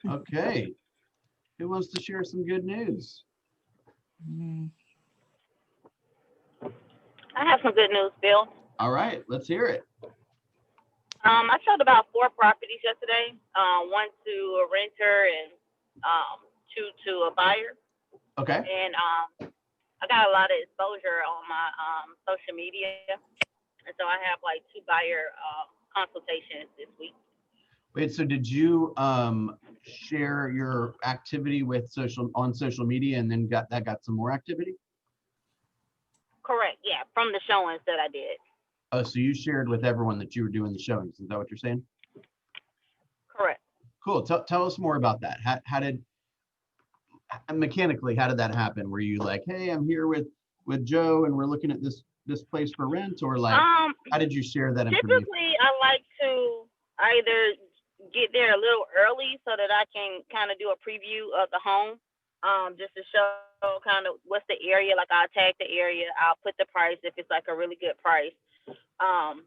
Okay. Who wants to share some good news? Mm. I have some good news, Bill. All right, let's hear it. I sold about four properties yesterday. One to a renter and two to a buyer. Okay. And I got a lot of exposure on my social media, and so I have like two buyer consultations this week. Wait, so did you share your activity with social media and then got some more activity? Correct. Yeah, from the showings that I did. Oh, so you shared with everyone that you were doing the showings. Is that what you're saying? Correct. Cool. Tell us more about that. How did mechanically, how did that happen? Were you like, hey, I'm here with Joe and we're looking at this place for rent, or like how did you share that information? Typically, I like to either get there a little early so that I can kind of do a preview of the home, just to show kind of what's the area. Like I'll tag the area, I'll put the price if it's like a really good price, um,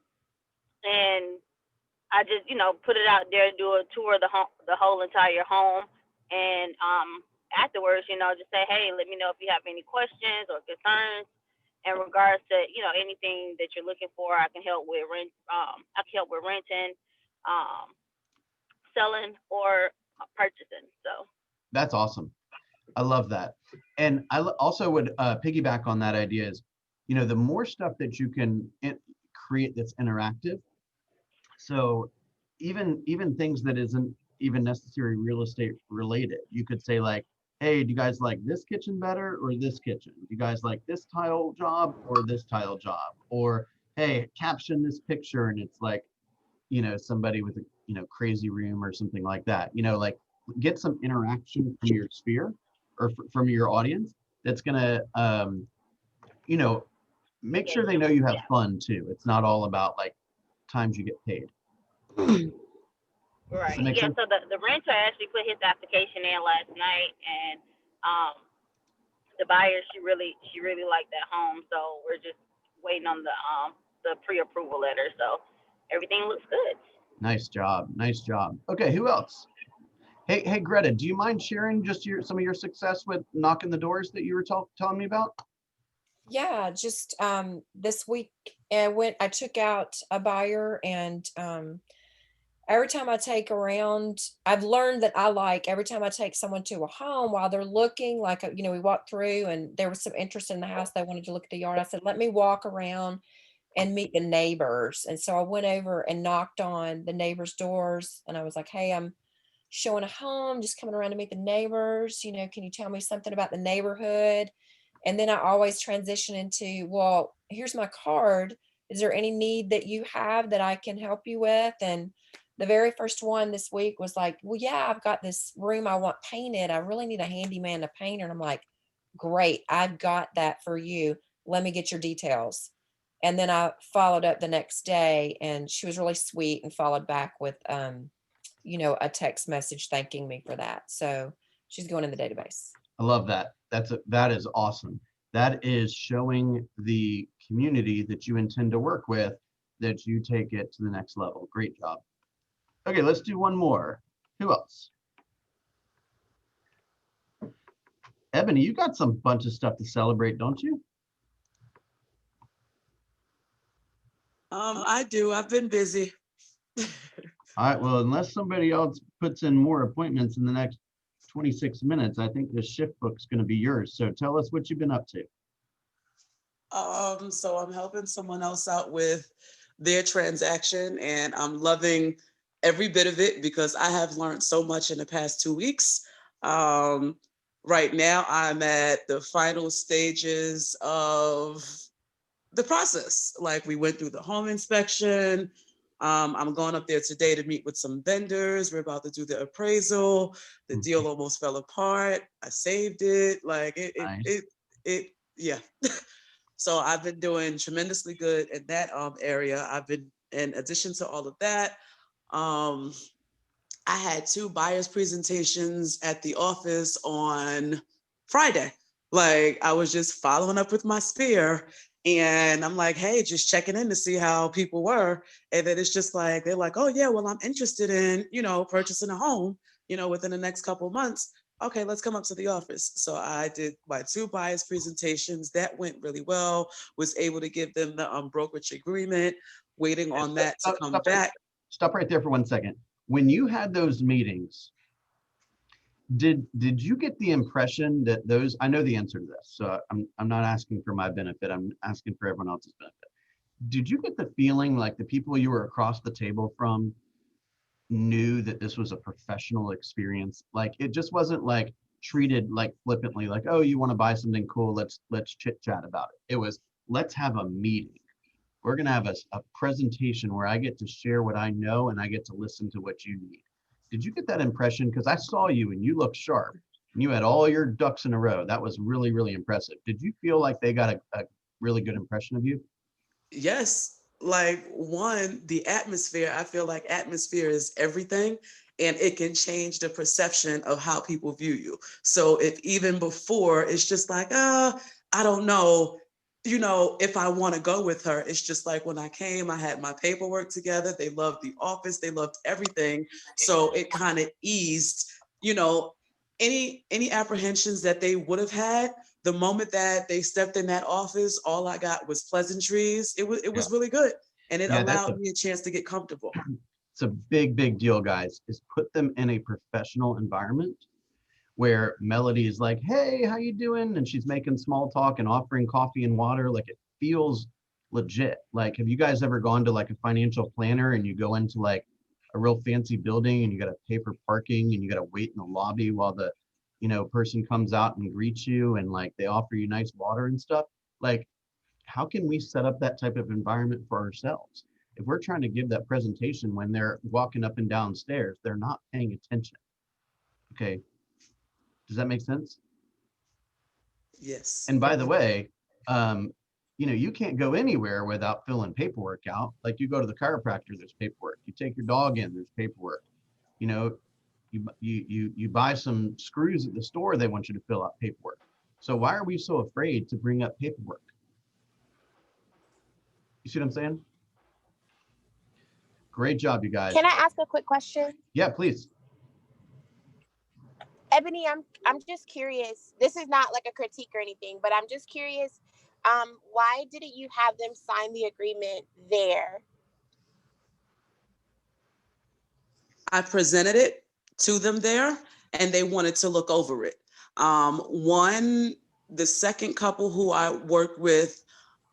and I just put it out there, do a tour of the whole entire home, and afterwards, just say, hey, let me know if you have any questions or concerns in regards to anything that you're looking for. I can help with rent. I can help with renting, um, selling, or purchasing. So That's awesome. I love that. And also would piggyback on that idea is, the more stuff that you can create that's interactive. So even things that isn't even necessarily real estate related, you could say like, hey, do you guys like this kitchen better or this kitchen? Do you guys like this tile job or this tile job? Or hey, caption this picture and it's like, somebody with a crazy room or something like that. Like get some interaction from your sphere or from your audience that's gonna you know make sure they know you have yeah, fun too. It's not all about like times you get paid. Does that right. make Yeah. sense? So the renter actually put his application in last night, and um, the buyer she really liked that home. So we're just waiting on the pre-approval letter. So everything looks good. Nice job. Nice job. Okay, who else? Hey, Greta, do you mind sharing just some of your success with knocking the doors that you were telling me about? Yeah, just this week I took out a buyer, and every time I take around, I've learned that I like every time I take someone to a home while they're looking, like, we walked through and there was some interest in the house. They wanted to look at the yard. I said, let me walk around and meet the neighbors. And so I went over and knocked on the neighbors' doors, and I was like, hey, I'm showing a home, just coming around to meet the neighbors. Can you tell me something about the neighborhood? And then I always transition into, well, here's my card. Is there any need that you have that I can help you with? And the very first one this week was like, well, yeah, I've got this room I want painted. I really need a handyman to paint it. And I'm like, great, I've got that for you. Let me get your details. And then I followed up the next day, and she was really sweet and followed back with, a text message thanking me for that. So she's going in the database. I love that. That is awesome. That is showing the community that you intend to work with that you take it to the next level. Great job. Okay, let's do one more. Who else? Ebony, you got some bunch of stuff to celebrate, don't you? I do. I've been busy. All right, well, unless somebody else puts in more appointments in the next 26 minutes, I think the shift book's going to be yours. So tell us what you've been up to. So I'm helping someone else out with their transaction, and I'm loving every bit of it because I have learned so much in the past 2 weeks. Um, right now, I'm at the final stages of the process. Like, we went through the home inspection. I'm going up there today to meet with some vendors. We're about to do the appraisal. The deal almost fell apart. I saved it. Like Nice. yeah. So I've been doing tremendously good in that area. I've been, in addition to all of that, um, I had two buyers presentations at the office on Friday. Like, I was just following up with my sphere, and I'm like, hey, just checking in to see how people were. And then it's just like, they're like, oh yeah, well, I'm interested in, purchasing a home. within the next couple of months, okay, let's come up to the office. So I did my 2 buyers presentations. That went really well. Was able to give them the brokerage agreement, waiting on that to come back. Stop right there for 1 second. When you had those meetings, did you get the impression that those, I know the answer to this, so I'm not asking for my benefit, I'm asking for everyone else's benefit. Did you get the feeling like the people you were across the table from knew that this was a professional experience? Like it just wasn't like treated like flippantly, like, oh, you want to buy something cool, let's chit chat about it. It was, let's have a meeting. We're gonna have a presentation where I get to share what I know and I get to listen to what you need. Did you get that impression? Because I saw you and you looked sharp and you had all your ducks in a row. That was really, really impressive. Did you feel like they got a really good impression of you? Yes, like one, the atmosphere, I feel like atmosphere is everything, and it can change the perception of how people view you. So if even before it's just like, I don't know, if I want to go with her, it's just like when I came, I had my paperwork together. They loved the office, they loved everything. So it kind of eased, you know, any apprehensions that they would have had. The moment that they stepped in that office, all I got was pleasantries. It was Yeah. really good. And it Yeah, allowed me a chance to get comfortable. it's a big deal, guys, is put them in a professional environment where Melody is like, hey, how you doing? And she's making small talk and offering coffee and water. Like it feels legit. Like, have you guys ever gone to like a financial planner and you go into like a real fancy building and you got to pay for parking and you got to wait in the lobby while the, person comes out and greets you and like they offer you nice water and stuff? Like, how can we set up that type of environment for ourselves? If we're trying to give that presentation when they're walking up and down stairs, they're not paying attention. Okay. Does that make sense? Yes. And by the way, you can't go anywhere without filling paperwork out. Like you go to the chiropractor, there's paperwork. You take your dog in, there's paperwork. You know, you buy some screws at the store, they want you to fill out paperwork. So why are we so afraid to bring up paperwork? You see what I'm saying? Great job, you guys. Can I ask a quick question? Yeah, please. Ebony, I'm just curious. This is not like a critique or anything, but I'm just curious. Why didn't you have them sign the agreement there? I presented it to them there and they wanted to look over it. The second couple who I worked with,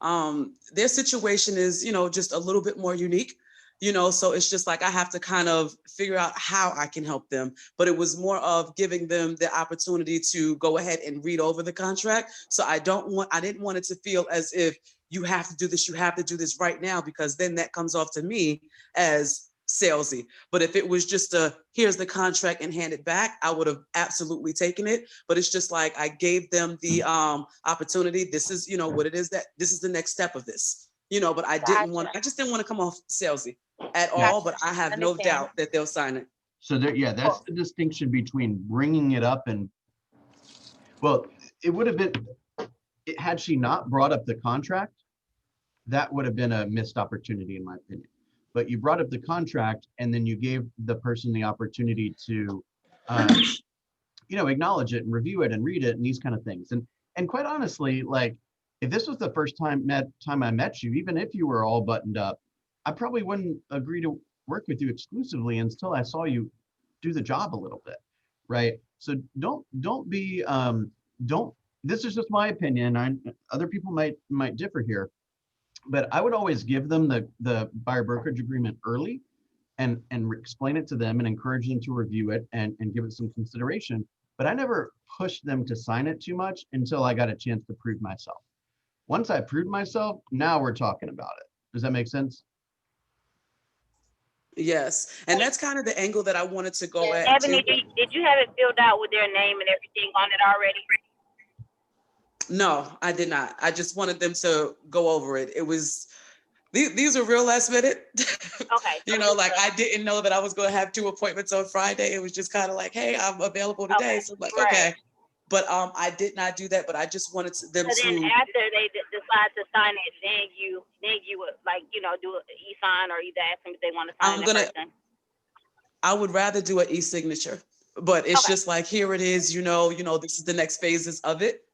their situation is, just a little bit more unique. So it's just like I have to kind of figure out how I can help them. But it was more of giving them the opportunity to go ahead and read over the contract. So I didn't want it to feel as if you have to do this right now, because then that comes off to me as salesy. But if it was just here's the contract and hand it back, I would have absolutely taken it. But it's just like I gave them the opportunity. This is, what it is, that this is the next step of this. But I just didn't want to come off salesy at all, but I have no doubt that they'll sign it. So that's the distinction between bringing it up and, well, it would have been, had she not brought up the contract, that would have been a missed opportunity in my opinion. But you brought up the contract and then you gave the person the opportunity to, acknowledge it and review it and read it and these kind of things. And quite honestly, like, if this was the first time I met you, even if you were all buttoned up, I probably wouldn't agree to work with you exclusively until I saw you do the job a little bit, right? So don't be this is just my opinion. Other people might differ here, but I would always give them the buyer brokerage agreement early and explain it to them and encourage them to review it and give it some consideration. But I never pushed them to sign it too much until I got a chance to prove myself. Once I proved myself, now we're talking about it. Does that make sense? Yes. And that's kind of the angle that I wanted to go at. Ebony, did you have it filled out with their name and everything on it already? No, I did not. I just wanted them to go over it. It was, these are real last minute. Okay. Like I didn't know that I was going to have 2 appointments on Friday. It was just kind of like, hey, I'm available today. Okay. So I'm like, okay. But I did not do that, but I just wanted them to. So then after they decide to sign it, then you would do an e-sign or either ask them if they want to sign it. I would rather do an e-signature. but it's Okay. just like, here it is, this is the next phases of it.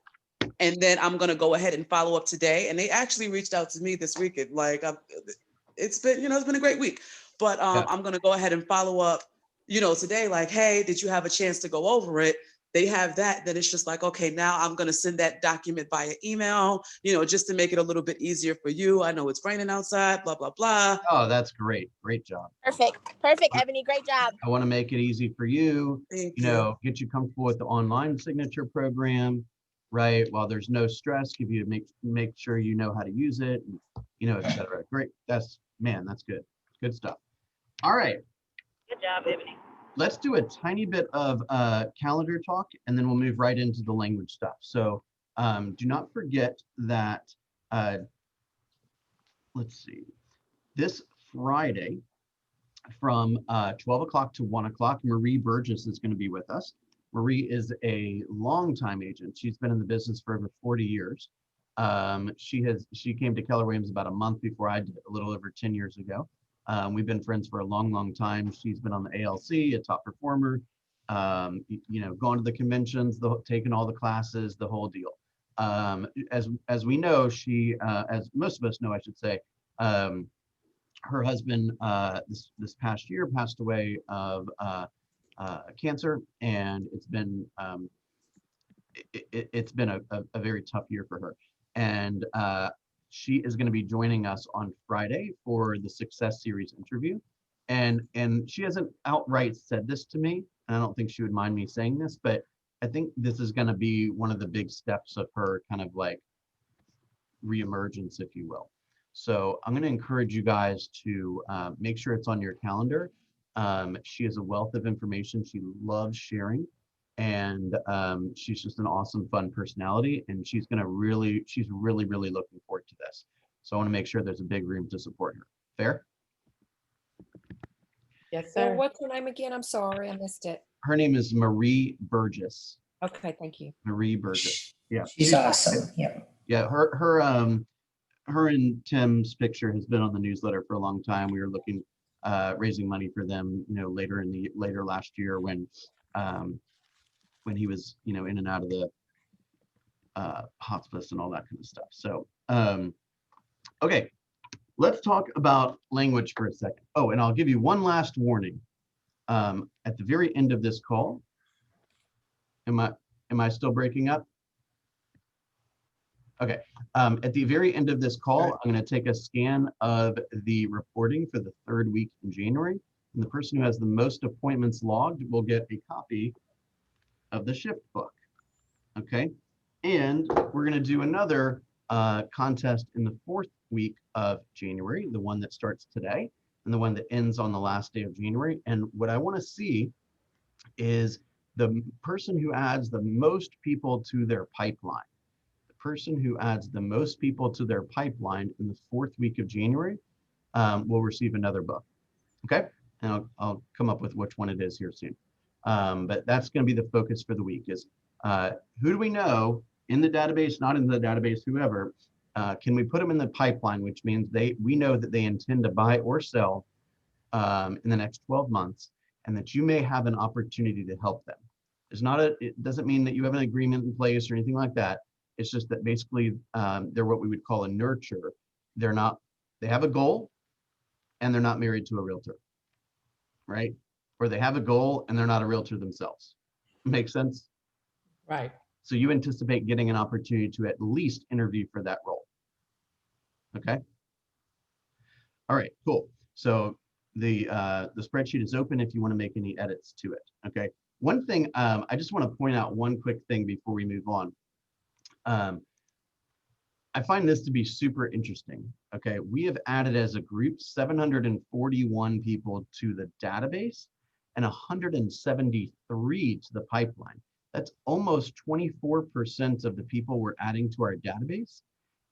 And then I'm going to go ahead and follow up today. And they actually reached out to me this week. It's been a great week, but Yeah. I'm going to go ahead and follow up, today, like, hey, did you have a chance to go over it? They have that. Then it's just like, okay, now I'm going to send that document via email, just to make it a little bit easier for you. I know it's raining outside, blah, blah, blah. Oh, that's great. Great job. Perfect, Ebony. Great job. I want to make it easy for you, Thank you. get you comfortable with the online signature program, right? While there's no stress, give you make sure you know how to use it, and, et cetera. Great. That's good. Good stuff. All right. Good job, Ebony. Let's do a tiny bit of calendar talk, and then we'll move right into the language stuff. So do not forget that, let's see, this Friday from 12 o'clock to 1 o'clock, Marie Burgess is going to be with us. Marie is a longtime agent. She's been in the business for over 40 years. She came to Keller Williams about a month before I did, a little over 10 years ago. We've been friends for a long, long time. She's been on the ALC, a top performer, gone to the conventions, taken all the classes, the whole deal. As we know, as most of us know, I should say, her husband this past year passed away of cancer, and it's been a very tough year for her. And she is going to be joining us on Friday for the Success Series interview. And she hasn't outright said this to me, and I don't think she would mind me saying this, but I think this is going to be one of the big steps of her kind of like reemergence, if you will. So I'm going to encourage you guys to make sure it's on your calendar. She is a wealth of information. She loves sharing, and she's just an awesome, fun personality. And she's really, really looking forward to this. So I want to make sure there's a big room to support her. Fair? Yes, sir. Well, what's her name again? I'm sorry, I missed it. Her name is Marie Burgess. Okay, thank you. Marie Burgess. Yeah. She's awesome. Yeah. Yeah. Her and Tim's picture has been on the newsletter for a long time. We were looking, raising money for them, later last year when he was, in and out of the hospice and all that kind of stuff. So, okay, let's talk about language for a second. Oh, and I'll give you one last warning. At the very end of this call, am I still breaking up? Okay. At the very end of this call, I'm going to take a scan of the reporting for the 3rd week in January. And the person who has the most appointments logged will get a copy of the shift book. Okay. And we're going to do another contest in the 4th week of January, the one that starts today and the one that ends on the last day of January. And what I want to see is the person who adds the most people to their pipeline. Person who adds the most people to their pipeline in the 4th week of January will receive another book. Okay, and I'll come up with which one it is here soon. But that's going to be the focus for the week is who do we know in the database, not in the database, whoever, can we put them in the pipeline, which means we know that they intend to buy or sell in the next 12 months, and that you may have an opportunity to help them. It doesn't mean that you have an agreement in place or anything like that. It's just that basically they're what we would call a nurture. They have a goal and they're not married to a realtor, right? Or they have a goal and they're not a realtor themselves. Make sense? Right. So you anticipate getting an opportunity to at least interview for that role. Okay. All right, cool. So the spreadsheet is open if you want to make any edits to it. Okay. One thing, I just want to point out one quick thing before we move on. I find this to be super interesting. Okay, we have added as a group 741 people to the database and 173 to the pipeline. That's almost 24% of the people we're adding to our database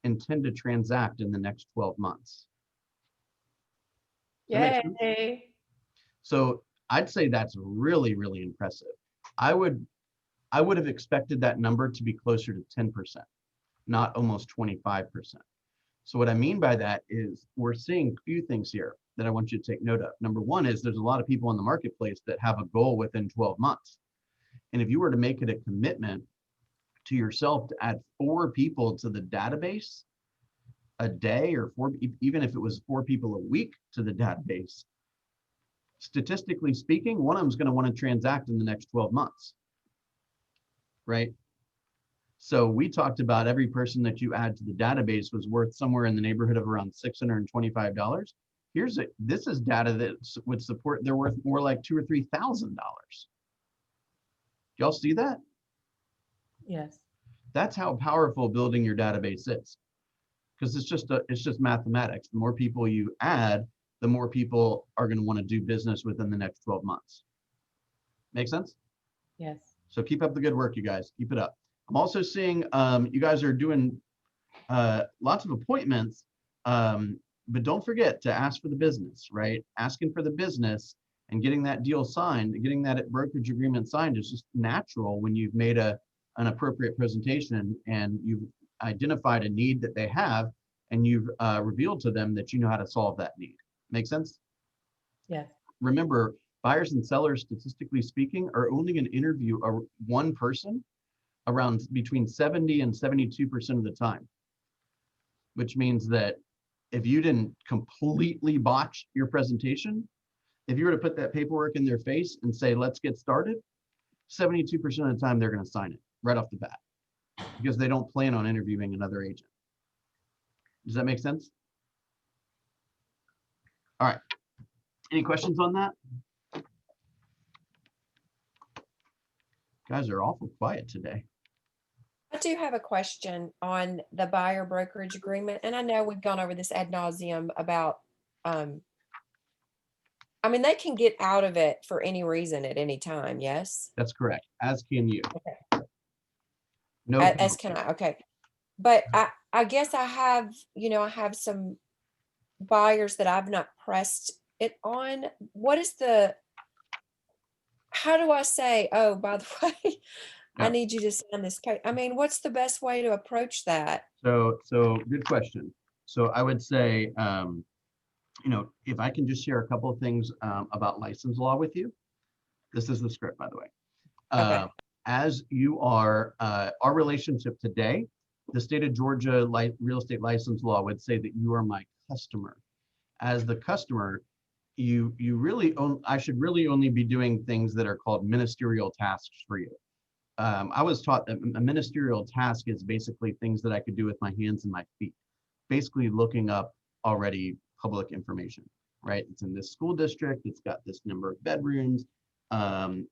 intend to transact in the next 12 months. Yay. So I'd say that's really, really impressive. I would have expected that number to be closer to 10%, not almost 25%. So what I mean by that is we're seeing a few things here. that I want you to take note of. Number one is there's a lot of people in the marketplace that have a goal within 12 months. And if you were to make it a commitment to yourself to add 4 people to the database a day, or 4, even if it was 4 people a week to the database, statistically speaking, one of them is going to want to transact in the next 12 months, right? So we talked about every person that you add to the database was worth somewhere in the neighborhood of around $625. This is data that would support they're worth more like $2,000 or $3,000. Y'all see that? Yes. That's how powerful building your database is, because it's just mathematics. The more people you add, the more people are going to want to do business within the next 12 months. Make sense? Yes. So keep up the good work, you guys. Keep it up. I'm also seeing you guys are doing lots of appointments, but don't forget to ask for the business, right? Asking for the business and getting that deal signed, getting that brokerage agreement signed is just natural when you've made an appropriate presentation and you've identified a need that they have and you've revealed to them that you know how to solve that need. Make sense? Yes. Remember, buyers and sellers, statistically speaking, are only going to interview one person around between 70 and 72% of the time, which means that if you didn't completely botch your presentation, if you were to put that paperwork in their face and say, let's get started, 72% of the time they're going to sign it right off the bat because they don't plan on interviewing another agent. Does that make sense? All right. Any questions on that? Guys are awful quiet today. I do have a question on the buyer brokerage agreement, and I know we've gone over this ad nauseum about, I mean, they can get out of it for any reason at any time, yes? That's correct, as can you. Okay. No As penalty. can I, okay. But I guess I have, I have some buyers that I've not pressed it on. How do I say, oh, by the way, I Yeah. need you to sign this paper? I mean, what's the best way to approach that? So good question. So I would say, if I can just share a couple of things about license law with you. This is the script, by the way. Okay. As you are, our relationship today, the state of Georgia real estate license law would say that you are my customer. As the customer, I should really only be doing things that are called ministerial tasks for you. I was taught that a ministerial task is basically things that I could do with my hands and my feet, basically looking up already public information, right? It's in this school district, it's got this number of bedrooms,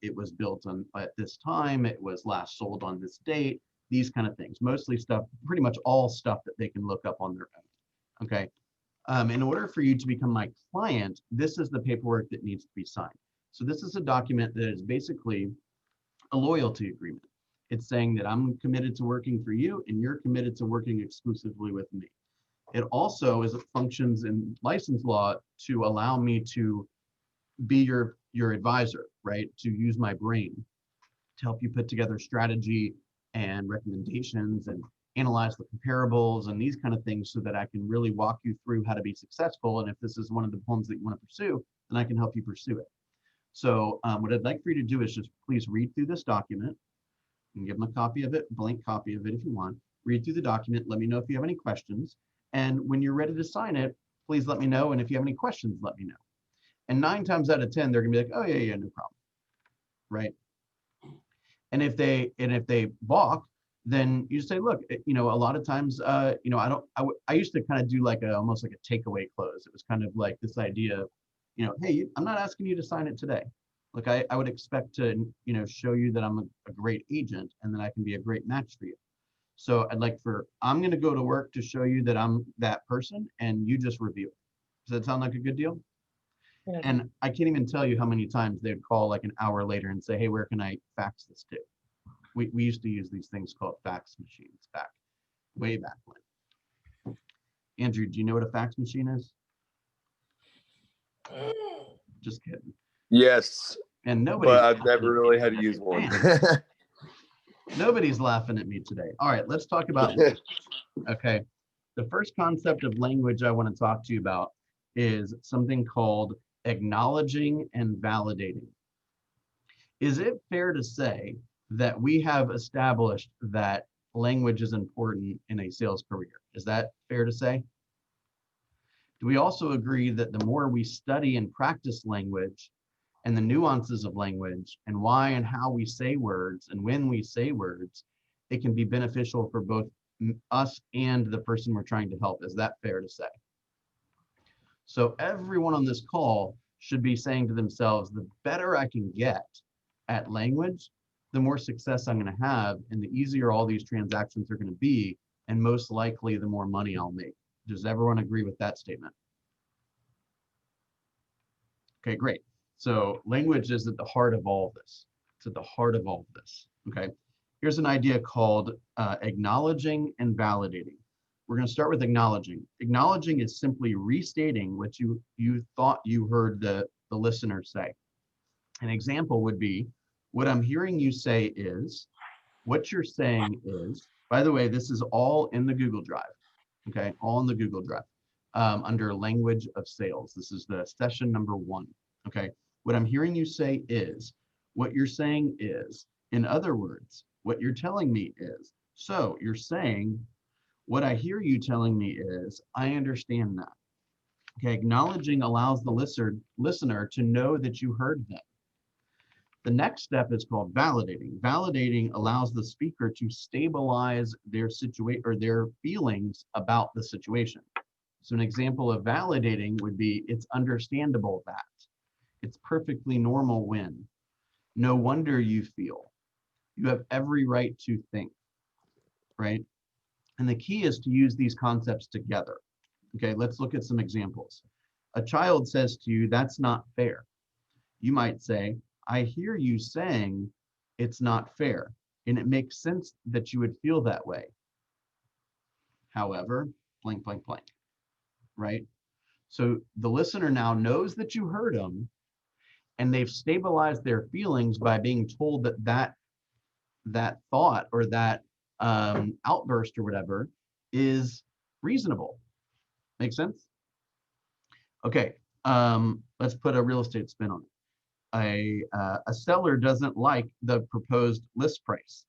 it was built at this time, it was last sold on this date, these kind of things, mostly stuff, pretty much all stuff that they can look up on their own, okay? In order for you to become my client, this is the paperwork that needs to be signed. So this is a document that is basically a loyalty agreement. It's saying that I'm committed to working for you and you're committed to working exclusively with me. It also functions in license law to allow me to be your advisor, right? To use my brain to help you put together strategy and recommendations and analyze the comparables and these kind of things so that I can really walk you through how to be successful. And if this is one of the homes that you want to pursue, then I can help you pursue it. So what I'd like for you to do is just please read through this document and give them a copy of it, blank copy of it if you want. Read through the document. Let me know if you have any questions. And when you're ready to sign it, please let me know. And if you have any questions, let me know. And 9 times out of 10, they're gonna be like, oh yeah, no problem, right? And if they balk, then you say, look, a lot of times, I used to kind of do like almost like a takeaway close. It was kind of like this idea of, hey, I'm not asking you to sign it today. Look, I would expect to, show you that I'm a great agent and that I can be a great match for you. So I'm going to go to work to show you that I'm that person and you just review it. Does that sound like a good deal? Yes. And I can't even tell you how many times they'd call like an hour later and say, hey, where can I fax this to? We used to use these things called fax machines way back when. Andrew, do you know what a fax machine is? Just kidding. Yes, And nobody's but I've never really had to use one. Nobody's laughing at me today. All right, let's talk about this. Okay. The first concept of language I want to talk to you about is something called acknowledging and validating. Is it fair to say that we have established that language is important in a sales career? Is that fair to say? Do we also agree that the more we study and practice language and the nuances of language and why and how we say words and when we say words, it can be beneficial for both us and the person we're trying to help? Is that fair to say? So everyone on this call should be saying to themselves, the better I can get at language, the more success I'm going to have, and the easier all these transactions are going to be, and most likely the more money I'll make. Does everyone agree with that statement? Okay, great. So language is at the heart of all of this. It's at the heart of all of this. Okay, here's an idea called acknowledging and validating. We're going to start with acknowledging. Acknowledging is simply restating what you thought you heard the listener say. An example would be, what I'm hearing you say is, what you're saying is, by the way, this is all in the Google Drive, okay? All in the Google Drive under language of sales. This is the session number 1, okay? What I'm hearing you say is, what you're saying is, in other words, what you're telling me is. So you're saying, what I hear you telling me is, I understand that. Okay, acknowledging allows the listener to know that you heard them. The next step is called validating. Validating allows the speaker to stabilize their situation or their feelings about the situation. So an example of validating would be, it's understandable that. It's perfectly normal when. No wonder you feel. You have every right to think, right? And the key is to use these concepts together. Okay, let's look at some examples. A child says to you, that's not fair. You might say, I hear you saying it's not fair, and it makes sense that you would feel that way. However, blank, blank, blank, right? So the listener now knows that you heard them, and they've stabilized their feelings by being told that that thought or that outburst or whatever is reasonable. Make sense? Okay, let's put a real estate spin on it. A seller doesn't like the proposed list price.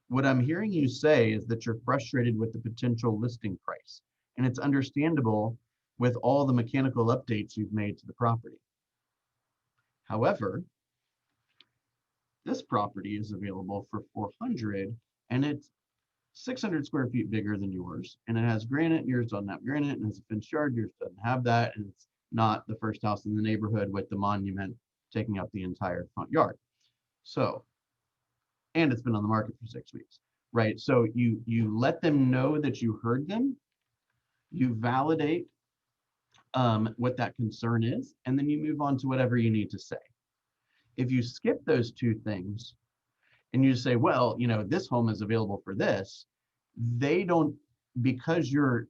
What I'm hearing you say is that you're frustrated with the potential listing price, and it's understandable with all the mechanical updates you've made to the property. However, this property is available for 400, and it's 600 square feet bigger than yours, and it has granite, and yours doesn't have granite, and it's a fenced yard, yours doesn't have that, and it's not the first house in the neighborhood with the monument taking up the entire front yard. So, and it's been on the market for 6 weeks, right? So you let them know that you heard them, you validate what that concern is, and then you move on to whatever you need to say. If you skip those 2 things and you say, well, you know, this home is available for this, they don't, because you're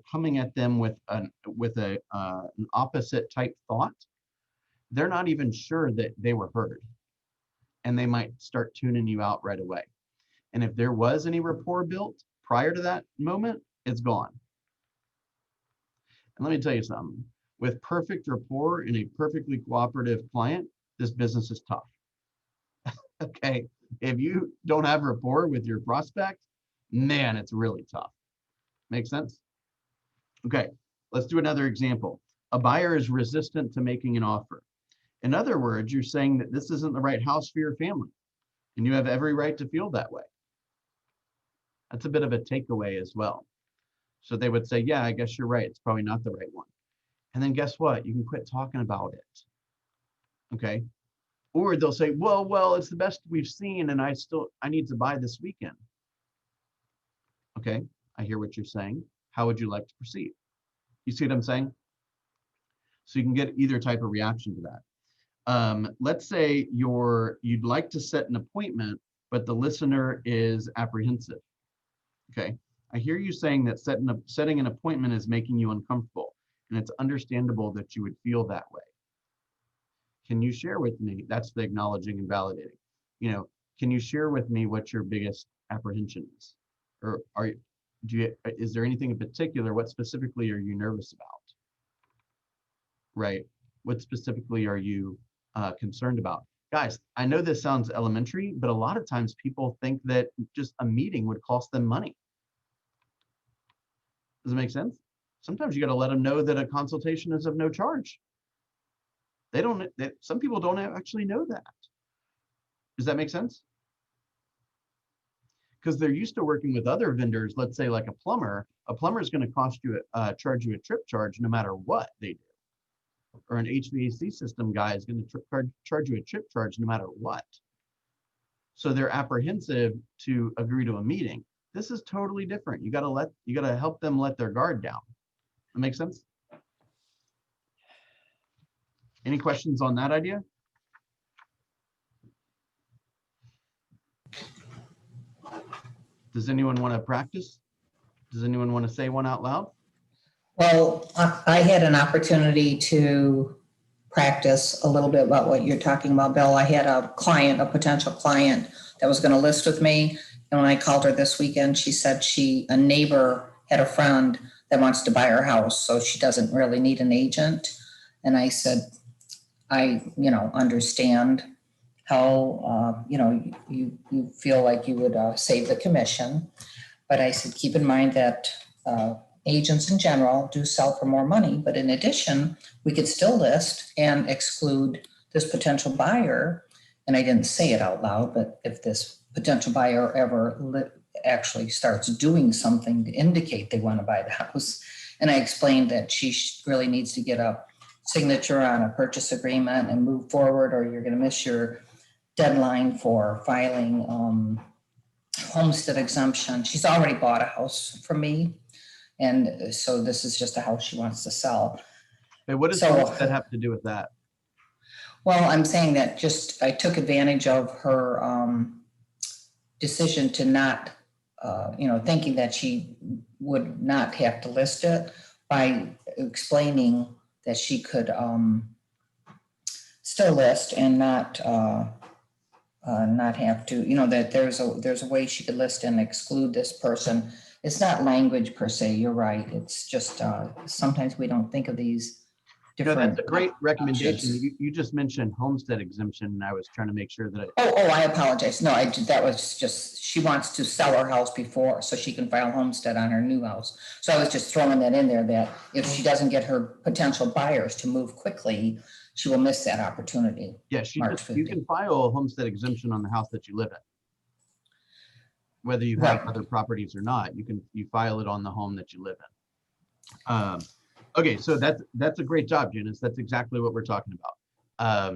coming at them with an opposite type thought, they're not even sure that they were heard, and they might start tuning you out right away. And if there was any rapport built prior to that moment, it's gone. And let me tell you something, with perfect rapport and a perfectly cooperative client, this business is tough. Okay, if you don't have rapport with your prospect, man, it's really tough. Make sense? Okay, let's do another example. A buyer is resistant to making an offer. In other words, you're saying that this isn't the right house for your family, and you have every right to feel that way. That's a bit of a takeaway as well. So they would say, yeah, I guess you're right. It's probably not the right one. And then guess what? You can quit talking about it. Okay. Or they'll say, well, it's the best we've seen, and I need to buy this weekend. Okay, I hear what you're saying. How would you like to proceed? You see what I'm saying? So you can get either type of reaction to that. Let's say you'd like to set an appointment, but the listener is apprehensive. Okay, I hear you saying that setting an appointment is making you uncomfortable, and it's understandable that you would feel that way. Can you share with me? That's the acknowledging and validating. You know, can you share with me what your biggest apprehension is? Or is there anything in particular? What specifically are you nervous about? right? What specifically are you concerned about? Guys, I know this sounds elementary, but a lot of times people think that just a meeting would cost them money. Does it make sense? Sometimes you got to let them know that a consultation is of no charge. They don't, some people don't actually know that. Does that make sense? Because they're used to working with other vendors, let's say like a plumber is going to cost you, charge you a trip charge no matter what they do. Or an HVAC system guy is going to charge you a trip charge no matter what. So they're apprehensive to agree to a meeting. This is totally different. You got to help them let their guard down. That makes sense? Any questions on that idea? Does anyone want to practice? Does anyone want to say one out loud? Well, I had an opportunity to practice a little bit about what you're talking about, Bill. I had a client, a potential client that was going to list with me. And when I called her this weekend, she said a neighbor had a friend that wants to buy her house, so she doesn't really need an agent. And I said, I understand how, you feel like you would save the commission. But I said, keep in mind that agents in general do sell for more money. But in addition, we could still list and exclude this potential buyer. And I didn't say it out loud, but if this potential buyer ever actually starts doing something to indicate they want to buy the house, and I explained that she really needs to get a signature on a purchase agreement and move forward, or you're going to miss your deadline for filing homestead exemption. She's already bought a house from me. And so this is just a house she wants to sell. Hey, what does that have to do with that? Well, I'm saying that I took advantage of her decision to not, thinking that she would not have to list it by explaining that she could still list and not have to, that there's a way she could list and exclude this person. It's not language per se, you're right. It's just sometimes we don't think of these different. No, that's a great recommendation. You just mentioned homestead exemption, and I was trying to make sure that I apologize. No, that was just, she wants to sell her house before so she can file homestead on her new house. So I was just throwing that in there, that if she doesn't get her potential buyers to move quickly, she will miss that opportunity. Yeah, you can file a homestead exemption on the house that you live in. Whether you have other properties or not, you file it on the home that you live in. Okay, so that's a great job, Janice. That's exactly what we're talking about.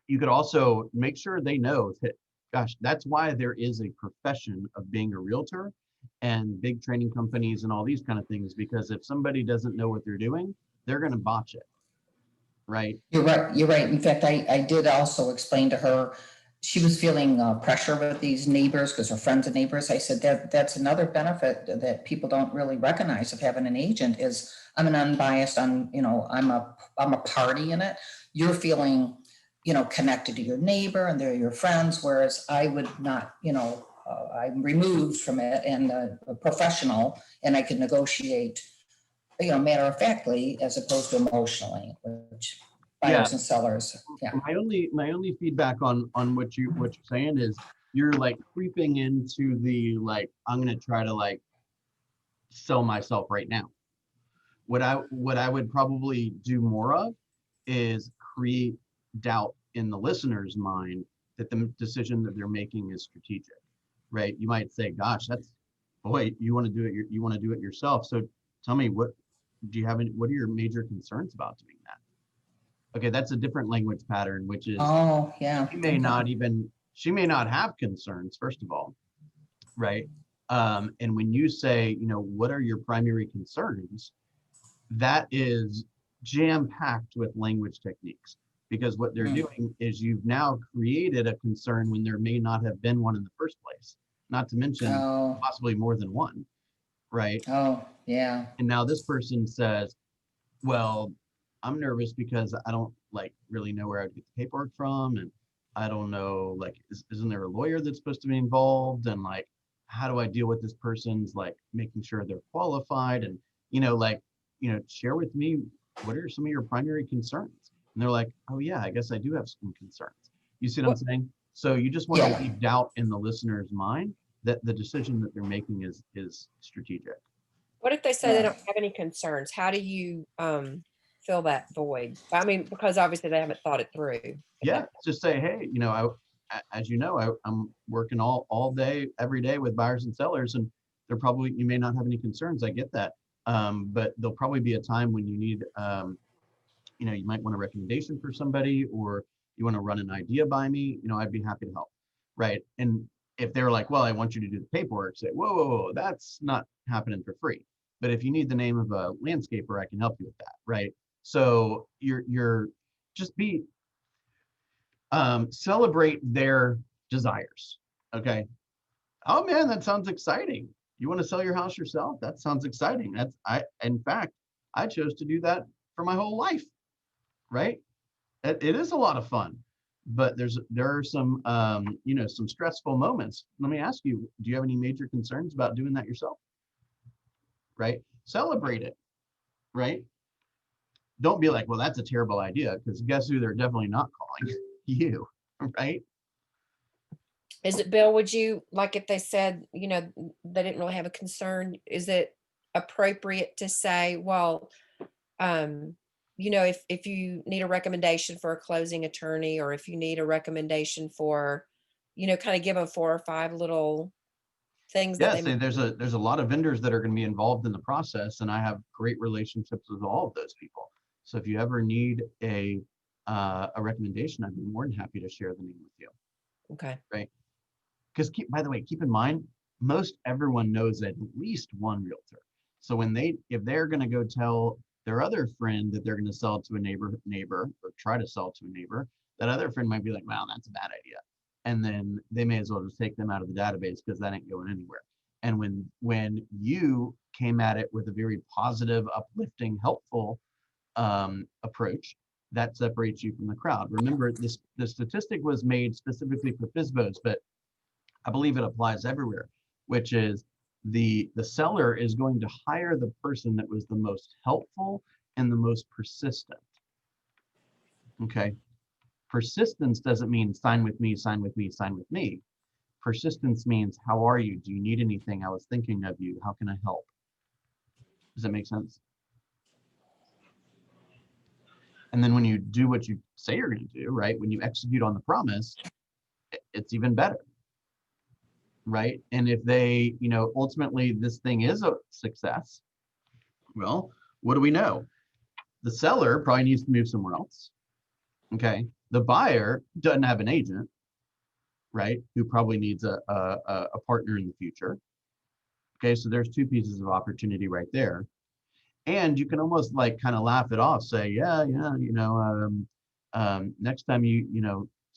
You could also make sure they know that, gosh, that's why there is a profession of being a realtor and big training companies and all these kind of things, because if somebody doesn't know what they're doing, they're going to botch it. Right. You're right. In fact, I did also explain to her, she was feeling pressure with these neighbors because her friends and neighbors. I said that's another benefit that people don't really recognize of having an agent is I'm an unbiased, I'm a party in it. You're feeling, connected to your neighbor and they're your friends, whereas I would not, I'm removed from it and a professional, and I can negotiate, matter of factly as opposed to emotionally, which buyers and sellers. Yeah. My only feedback on what you're saying is you're like creeping into the I'm gonna try to sell myself right now. What I would probably do more of is create doubt in the listener's mind that the decision that they're making is strategic, right? You might say, gosh, you want to do it yourself. So tell me, what are your major concerns about doing that? Okay, that's a different language pattern, which is, she may not have concerns, first of all, right? And when you say, what are your primary concerns, that is jam-packed with language techniques, because what they're doing is you've now created a concern when there may not have been one in the first place, not to mention possibly more than one, right? Oh, yeah. And now this person says, well, I'm nervous because I don't really know where I'd get the paperwork from, and I don't know, isn't there a lawyer that's supposed to be involved, and how do I deal with this person's making sure they're qualified, and share with me what are some of your primary concerns? And they're like, oh yeah, I guess I do have some concerns. You see what I'm What saying? So you just want to Yeah. leave doubt in the listener's mind that the decision that they're making is strategic. what if they say they Yeah. don't have any concerns? How do you fill that void? I mean, because obviously they haven't thought it through at Yeah, that just say, hey, as you know, I'm working all day, every day with buyers and sellers, and you may not have any concerns. I get that. But there'll probably be a time when you need, you might want a recommendation for somebody, or you want to run an idea by me, I'd be happy to help. Right. And if they're like, well, I want you to do the paperwork, say, whoa, whoa, whoa, that's not happening for free. But if you need the name of a landscaper, I can help you with that. Right. So you're just celebrate their desires. Okay. Oh man, that sounds exciting. You want to sell your house yourself? That sounds exciting. In fact, I chose to do that for my whole life. Right. It is a lot of fun, but there are some, some stressful moments. Let me ask you, do you have any major concerns about doing that yourself? Right. Celebrate it. Right. Don't be like, well, that's a terrible idea, because guess who they're definitely not calling? You. Right. Is it, Bill, would you, like if they said, they didn't really have a concern, is it appropriate to say, well, if you need a recommendation for a closing attorney, or if you need a recommendation for, kind of give them 4 or 5 little things that they Yes, and there's a lot of vendors that are going to be involved in the process, and I have great relationships with all of those people. So if you ever need a recommendation, I'd be more than happy to share the name with you. okay. Right? Because by the way, keep in mind, most everyone knows at least one realtor. So if they're going to go tell their other friend that they're going to sell to a neighbor, or try to sell to a neighbor, that other friend might be like, wow, that's a bad idea. And then they may as well just take them out of the database, because that ain't going anywhere. And when you came at it with a very positive, uplifting, helpful approach, that separates you from the crowd. Remember, the statistic was made specifically for FSBOs, but I believe it applies everywhere, which is the seller is going to hire the person that was the most helpful and the most persistent. Okay. Persistence doesn't mean sign with me, sign with me, sign with me. Persistence means, how are you? Do you need anything? I was thinking of you. How can I help? Does that make sense? And then when you do what you say you're going to do, right? When you execute on the promise, it's even better. Right? And if they, ultimately this thing is a success, well, what do we know? The seller probably needs to move somewhere else. Okay. The buyer doesn't have an agent, right? Who probably needs a partner in the future. Okay. So there's 2 pieces of opportunity right there. And you can almost like kind of laugh it off, say, yeah, next time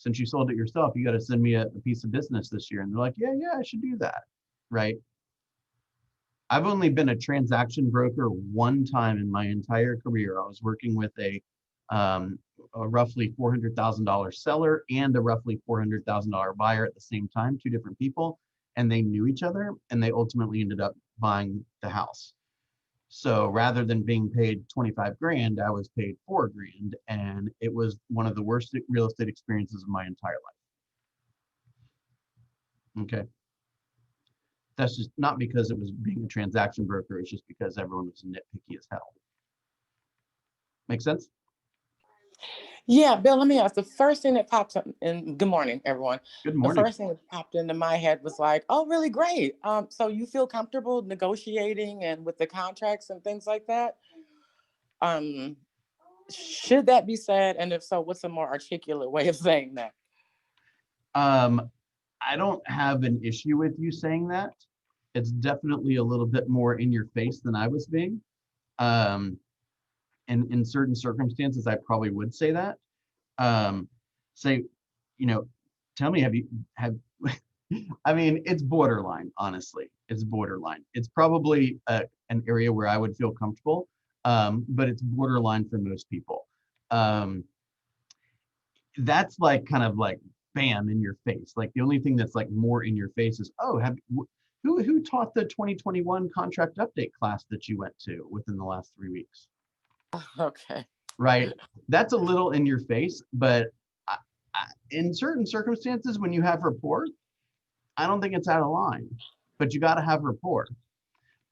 since you sold it yourself, you got to send me a piece of business this year. And they're like, yeah, I should do that. Right. I've only been a transaction broker one time in my entire career. I was working with a roughly $400,000 seller and a roughly $400,000 buyer at the same time, 2 different people, and they knew each other, and they ultimately ended up buying the house. So rather than being paid 25 grand, I was paid 4 grand, and it was one of the worst real estate experiences of my entire life. Okay. That's just not because it was being a transaction broker. It's just because everyone was nitpicky as hell. Make sense? Yeah, Bill, let me ask. The first thing that pops up, and good morning, everyone. Good The morning. first thing that popped into my head was like, oh, really great. So you feel comfortable negotiating and with the contracts and things like that? Should that be said? And if so, what's a more articulate way of saying that? I don't have an issue with you saying that. It's definitely a little bit more in your face than I was being. And in certain circumstances, I probably would say that. Say, tell me, I mean, it's borderline, honestly. It's borderline. It's probably an area where I would feel comfortable, but it's borderline for most people. That's like kind of like bam in your face. Like the only thing that's like more in your face is, oh, who taught the 2021 contract update class that you went to within the last 3 weeks? Okay. right? That's a little in your face, but in certain circumstances, when you have rapport, I don't think it's out of line, but you got to have rapport.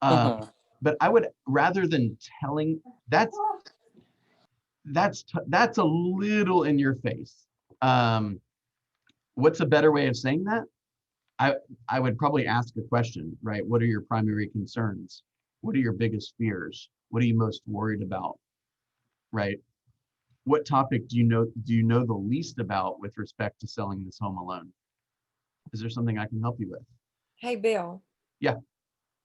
Mhm. But I would, rather than telling, that's a little in your face. What's a better way of saying that? I would probably ask a question, right? What are your primary concerns? What are your biggest fears? What are you most worried about? Right? What topic do you know the least about with respect to selling this home alone? Is there something I can help you with? Hey, Bill. Yeah.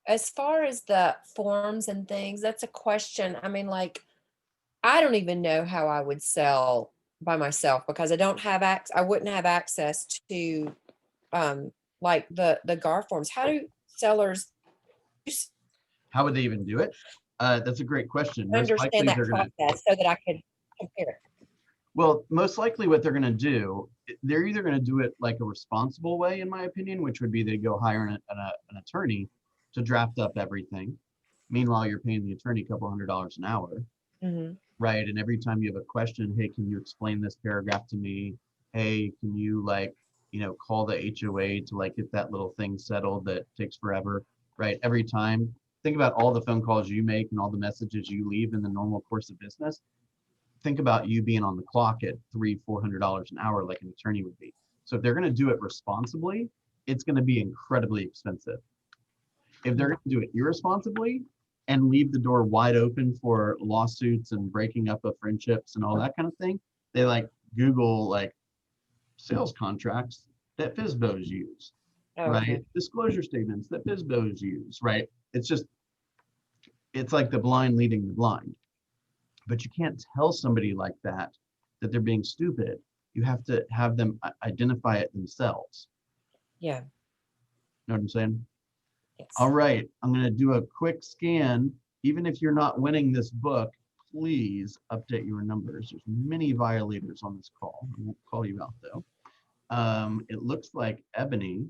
As far as the forms and things, that's a question. I mean, like, I don't even know how I would sell by myself because I wouldn't have access to like the GAR forms. How do sellers How would they even do it? That's a great question. Most understand likely that they're gonna, process so that I could compare it? well, most likely what they're gonna do, they're either gonna do it like a responsible way, in my opinion, which would be they go hire an attorney to draft up everything. Meanwhile, you're paying the attorney a couple $100 an hour, Mhm. right? And every time you have a question, hey, can you explain this paragraph to me? Hey, can you like, call the HOA to like get that little thing settled that takes forever, right? Every time, think about all the phone calls you make and all the messages you leave in the normal course of business. Think about you being on the clock at $300-400 an hour like an attorney would be. So if they're going to do it responsibly, it's going to be incredibly expensive. If they're going to do it irresponsibly and leave the door wide open for lawsuits and breaking up of friendships and all that kind of thing, they like Google like sales contracts that FSBOs use, right? Okay. Disclosure statements that FSBOs use, right? It's like the blind leading the blind. But you can't tell somebody like that they're being stupid. You have to have them identify it themselves. Yeah. Know what I'm saying? Yes. All right, I'm going to do a quick scan. Even if you're not winning this book, please update your numbers. There's many violators on this call. I won't call you out though. It looks like Ebony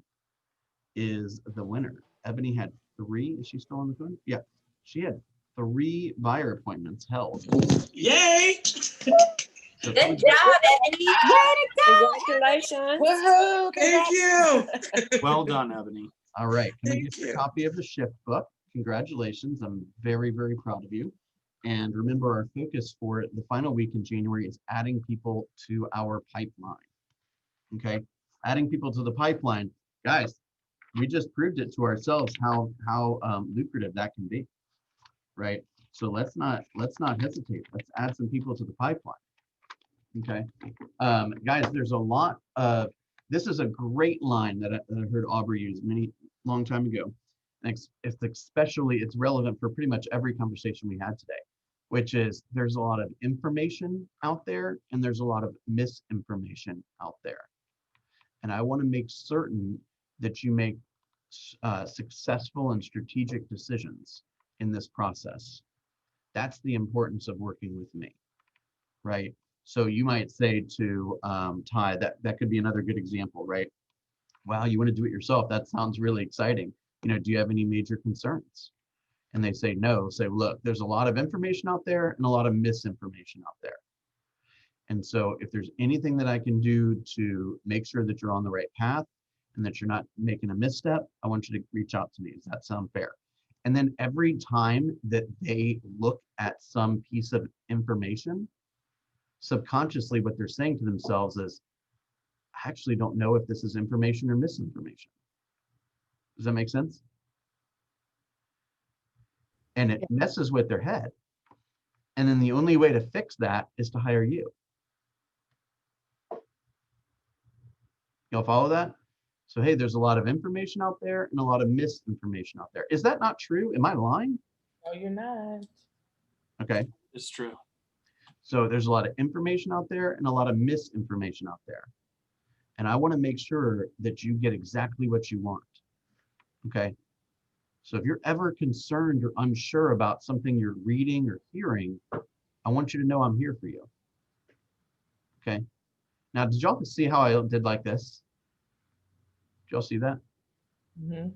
is the winner. Ebony had 3. Is she still on the phone? Yeah, she had 3 buyer appointments held. Yay! So Good job, Ebony. Congratulations. Woohoo! Thank you. Well done, Ebony. all right, can we Thank get a you. copy of the shift book? Congratulations, I'm very, very proud of you. And remember, our focus for the final week in January is adding people to our pipeline. Okay, adding people to the pipeline, guys. We just proved it to ourselves how lucrative that can be, right? So let's not hesitate. Let's add some people to the pipeline. Okay, guys, there's a lot of, this is a great line that I heard Aubrey use long time ago. And it's relevant for pretty much every conversation we had today, which is there's a lot of information out there and there's a lot of misinformation out there. And I want to make certain that you make successful and strategic decisions in this process. That's the importance of working with me, right? So you might say to Ty, that could be another good example, right? Wow, you want to do it yourself. That sounds really exciting. Do you have any major concerns? And they say no. Say, look, there's a lot of information out there and a lot of misinformation out there. And so if there's anything that I can do to make sure that you're on the right path and that you're not making a misstep, I want you to reach out to me. Does that sound fair? And then every time that they look at some piece of information, subconsciously what they're saying to themselves is, I actually don't know if this is information or misinformation. Does that make sense? And it messes with their head. And then the only way to fix that is to hire you. Y'all follow that? So, hey, there's a lot of information out there and a lot of misinformation out there. Is that not true? Am I lying? No, you're not. Okay. It's true. So there's a lot of information out there and a lot of misinformation out there. And I want to make sure that you get exactly what you want. Okay. So if you're ever concerned or unsure about something you're reading or hearing, I want you to know I'm here for you. Okay. Now, did y'all see how I did like this? Did y'all see that? Mm-hmm.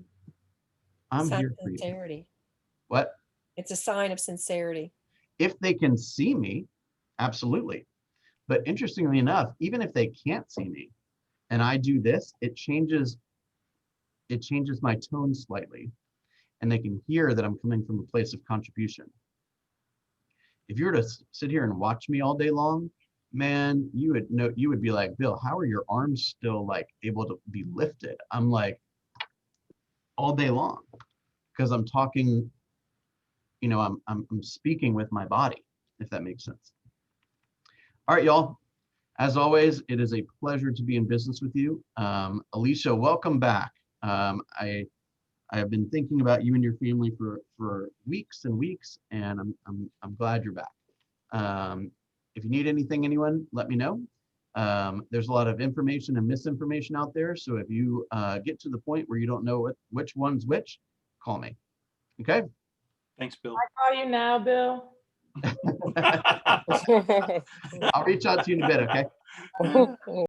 I'm Sign here of for you. sincerity. What? It's a sign of sincerity. If they can see me, absolutely. But interestingly enough, even if they can't see me and I do this, it changes my tone slightly, and they can hear that I'm coming from a place of contribution. If you were to sit here and watch me all day long, man, you would be like, Bill, how are your arms still like able to be lifted? I'm like, all day long, because I'm talking, I'm speaking with my body, if that makes sense. All right, y'all. As always, it is a pleasure to be in business with you. Alicia, welcome back. I have been thinking about you and your family for weeks and weeks, and I'm glad you're back. If you need anything, anyone, let me know. There's a lot of information and misinformation out there, so if you get to the point where you don't know which one's which, call me. Okay? Thanks, Bill. I call you now, Bill. I'll reach out to you in a bit, okay?